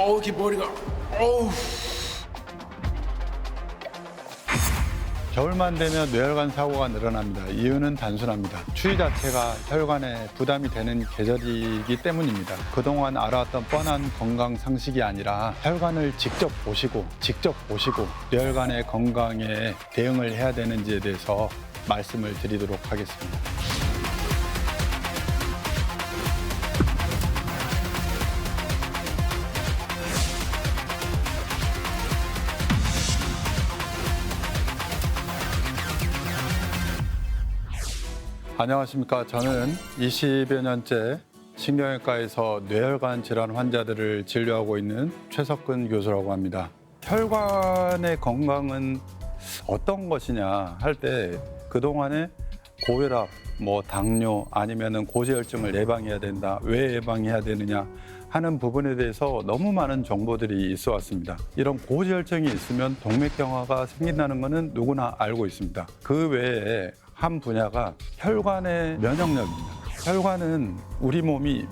이렇게 머리가. 어우. 겨울만 되면 뇌혈관 사고가 늘어납니다. 이유는 단순합니다. 추위 자체가 혈관에 부담이 되는 계절이기 때문입니다. 그동안 알아왔던 뻔한 건강 상식이 아니라 혈관을 직접 보시고 뇌혈관의 건강에 대응을 해야 되는지에 대해서 말씀을 드리도록 하겠습니다. 안녕하십니까. 저는 20여 년째 신경외과에서 뇌혈관 질환 환자들을 진료하고 있는 최석근 교수라고 합니다. 혈관의 건강은 어떤 것이냐 할 때 그동안에 고혈압, 당뇨 아니면은 고지혈증을 예방해야 된다. 왜 예방해야 되느냐 하는 부분에 대해서 너무 많은 정보들이 있어 왔습니다. 이런 고지혈증이 있으면 동맥경화가 생긴다는 것은 누구나 알고 있습니다. 그 외에 한 분야가 혈관의 면역력입니다. 혈관은 우리 몸이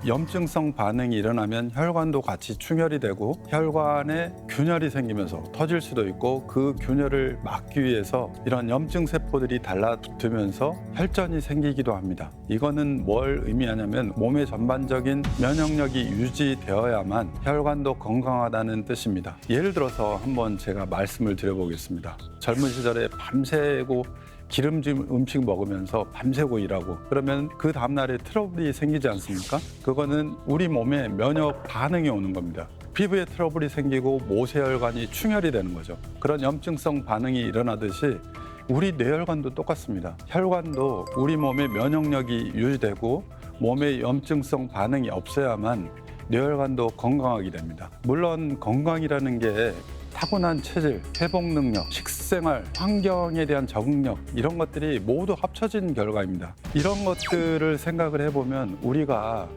염증성 반응이 일어나면 혈관도 같이 충혈이 되고 혈관에 균열이 생기면서 터질 수도 있고 그 균열을 막기 위해서 이런 염증 세포들이 달라붙으면서 혈전이 생기기도 합니다. 이거는 뭘 의미하냐면 몸의 전반적인 면역력이 유지되어야만 혈관도 건강하다는 뜻입니다. 예를 들어서 한번 제가 말씀을 드려보겠습니다. 젊은 시절에 밤새고 기름진 음식 먹으면서 밤새고 일하고 그러면 그 다음날에 트러블이 생기지 않습니까? 그거는 우리 몸에 면역 반응이 오는 겁니다. 피부에 트러블이 생기고 모세혈관이 충혈이 되는 거죠. 그런 염증성 반응이 일어나듯이 우리 뇌혈관도 똑같습니다. 혈관도 우리 몸의 면역력이 유지되고 몸의 염증성 반응이 없어야만 뇌혈관도 건강하게 됩니다. 물론 건강이라는 게 타고난 체질, 회복 능력, 식생활, 환경에 대한 적응력 이런 것들이 모두 합쳐진 결과입니다. 이런 것들을 생각을 해보면 우리가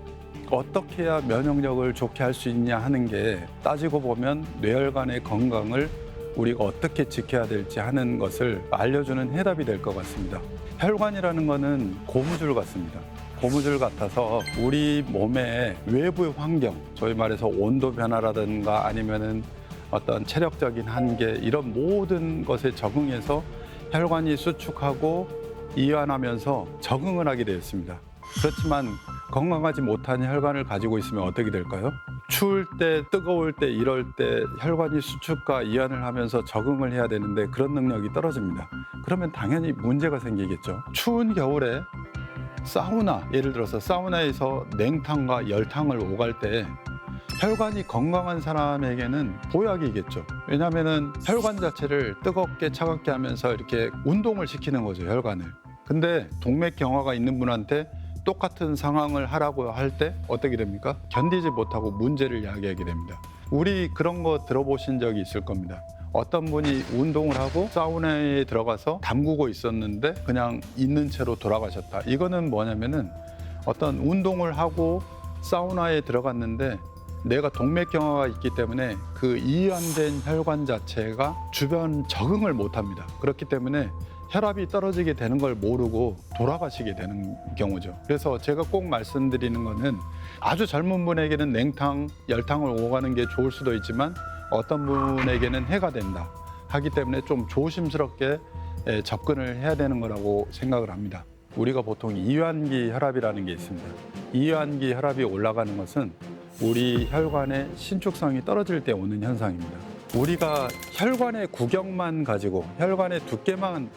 어떻게 해야 면역력을 좋게 할 수 있냐 하는 게 따지고 보면 뇌혈관의 건강을 우리가 어떻게 지켜야 될지 하는 것을 알려주는 해답이 될 것 같습니다. 혈관이라는 거는 고무줄 같습니다. 고무줄 같아서 우리 몸의 외부의 환경, 저희 말해서 온도 변화라든가 아니면은 어떤 체력적인 한계 이런 모든 것에 적응해서 혈관이 수축하고 이완하면서 적응을 하게 되었습니다. 그렇지만 건강하지 못한 혈관을 가지고 있으면 어떻게 될까요? 추울 때, 뜨거울 때, 이럴 때 혈관이 수축과 이완을 하면서 적응을 해야 되는데 그런 능력이 떨어집니다. 그러면 당연히 문제가 생기겠죠. 추운 겨울에 사우나, 예를 들어서 사우나에서 냉탕과 열탕을 오갈 때 혈관이 건강한 사람에게는 보약이겠죠. 왜냐하면 혈관 자체를 뜨겁게 차갑게 하면서 이렇게 운동을 시키는 거죠, 혈관을. 근데 동맥경화가 있는 분한테 똑같은 상황을 하라고 할 때 어떻게 됩니까? 견디지 못하고 문제를 야기하게 됩니다. 우리 그런 거 들어보신 적이 있을 겁니다. 어떤 분이 운동을 하고 사우나에 들어가서 담그고 있었는데 그냥 있는 채로 돌아가셨다. 이거는 뭐냐면은 어떤 운동을 하고 사우나에 들어갔는데 내가 동맥경화가 있기 때문에 그 이완된 혈관 자체가 주변 적응을 못합니다. 그렇기 때문에 혈압이 떨어지게 되는 걸 모르고 돌아가시게 되는 경우죠. 그래서 제가 꼭 말씀드리는 거는 아주 젊은 분에게는 냉탕, 열탕을 오가는 게 좋을 수도 있지만 어떤 분에게는 해가 된다 하기 때문에 좀 조심스럽게 접근을 해야 되는 거라고 생각을 합니다. 우리가 보통 이완기 혈압이라는 게 있습니다. 이완기 혈압이 올라가는 것은 우리 혈관의 신축성이 떨어질 때 오는 현상입니다. 우리가 혈관의 구경만 가지고 혈관의 두께만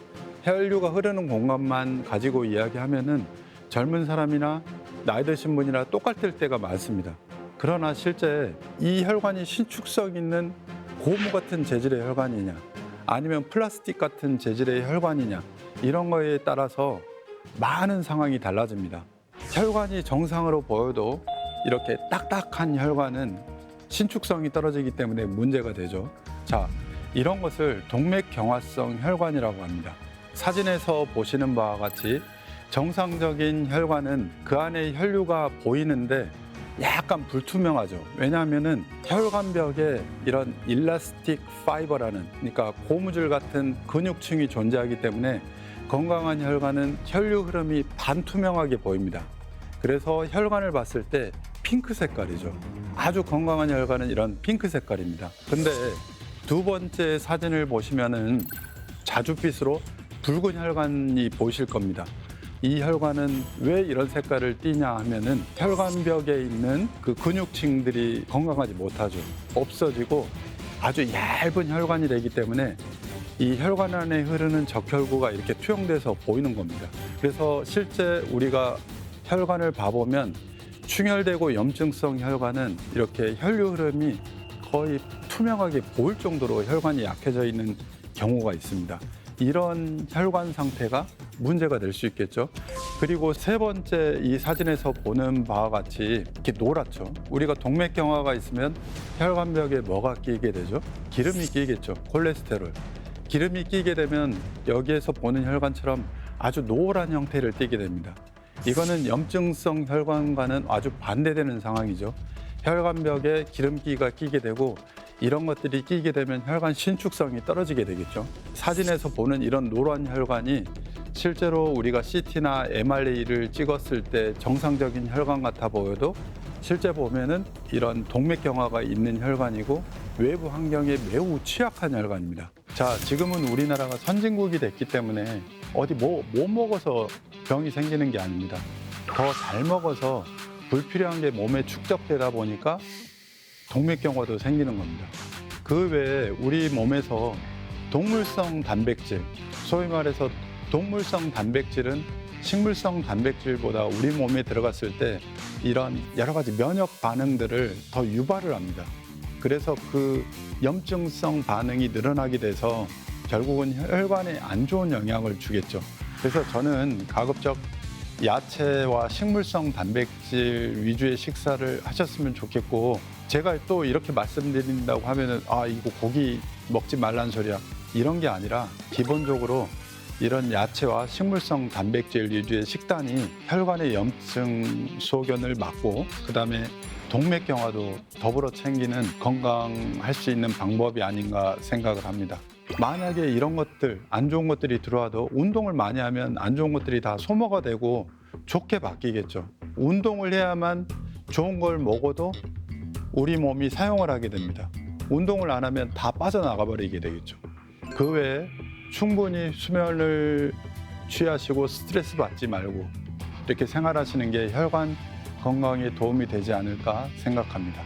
혈류가 흐르는 공간만 가지고 이야기하면은 젊은 사람이나 나이 드신 분이나 똑같을 때가 많습니다. 그러나 실제 이 혈관이 신축성 있는 고무 같은 재질의 혈관이냐 아니면 플라스틱 같은 재질의 혈관이냐 이런 거에 따라서 많은 상황이 달라집니다. 혈관이 정상으로 보여도 이렇게 딱딱한 혈관은 신축성이 떨어지기 때문에 문제가 되죠. 자, 이런 것을 동맥경화성 혈관이라고 합니다. 사진에서 보시는 바와 같이 정상적인 혈관은 그 안에 혈류가 보이는데 약간 불투명하죠. 왜냐하면은 혈관벽에 이런 일라스틱 파이버라는 그러니까 고무줄 같은 근육층이 존재하기 때문에 건강한 혈관은 혈류 흐름이 반투명하게 보입니다. 그래서 혈관을 봤을 때 핑크 색깔이죠. 아주 건강한 혈관은 이런 핑크 색깔입니다. 근데 두 번째 사진을 보시면은 자줏빛으로 붉은 혈관이 보이실 겁니다. 이 혈관은 왜 이런 색깔을 띠냐 하면은 혈관벽에 있는 그 근육층들이 건강하지 못하죠. 없어지고 아주 얇은 혈관이 되기 때문에 이 혈관 안에 흐르는 적혈구가 이렇게 투영돼서 보이는 겁니다. 그래서 실제 우리가 혈관을 봐보면 충혈되고 염증성 혈관은 이렇게 혈류 흐름이 거의 투명하게 보일 정도로 혈관이 약해져 있는 경우가 있습니다. 이런 혈관 상태가 문제가 될 수 있겠죠. 그리고 세 번째 이 사진에서 보는 바와 같이 이렇게 노랗죠. 우리가 동맥경화가 있으면 혈관벽에 뭐가 끼게 되죠? 기름이 끼겠죠. 콜레스테롤. 기름이 끼게 되면 여기에서 보는 혈관처럼 아주 노란 형태를 띠게 됩니다. 이거는 염증성 혈관과는 아주 반대되는 상황이죠. 혈관벽에 기름기가 끼게 되고 이런 것들이 끼게 되면 혈관 신축성이 떨어지게 되겠죠. 사진에서 보는 이런 노란 혈관이 실제로 우리가 CT나 MRA를 찍었을 때 정상적인 혈관 같아 보여도 실제 보면은 이런 동맥경화가 있는 혈관이고 외부 환경에 매우 취약한 혈관입니다. 자, 지금은 우리나라가 선진국이 됐기 때문에 어디 못 먹어서 병이 생기는 게 아닙니다. 더 잘 먹어서 불필요한 게 몸에 축적되다 보니까 동맥경화도 생기는 겁니다. 그 외에 우리 몸에서 동물성 단백질, 소위 말해서 동물성 단백질은 식물성 단백질보다 우리 몸에 들어갔을 때 이런 여러 가지 면역 반응들을 더 유발을 합니다. 그래서 그 염증성 반응이 늘어나게 돼서 결국은 혈관에 안 좋은 영향을 주겠죠. 그래서 저는 가급적 야채와 식물성 단백질 위주의 식사를 하셨으면 좋겠고, 제가 또 이렇게 말씀드린다고 하면은 이거 고기 먹지 말라는 소리야, 이런 게 아니라 기본적으로 이런 야채와 식물성 단백질 위주의 식단이 혈관의 염증 소견을 막고 그다음에 동맥경화도 더불어 챙기는 건강할 수 있는 방법이 아닌가 생각을 합니다. 만약에 이런 것들, 안 좋은 것들이 들어와도 운동을 많이 하면 안 좋은 것들이 다 소모가 되고 좋게 바뀌겠죠. 운동을 해야만 좋은 걸 먹어도 우리 몸이 사용을 하게 됩니다. 운동을 안 하면 다 빠져나가 버리게 되겠죠. 그 외에 충분히 수면을 취하시고 스트레스 받지 말고 이렇게 생활하시는 게 혈관 건강에 도움이 되지 않을까 생각합니다.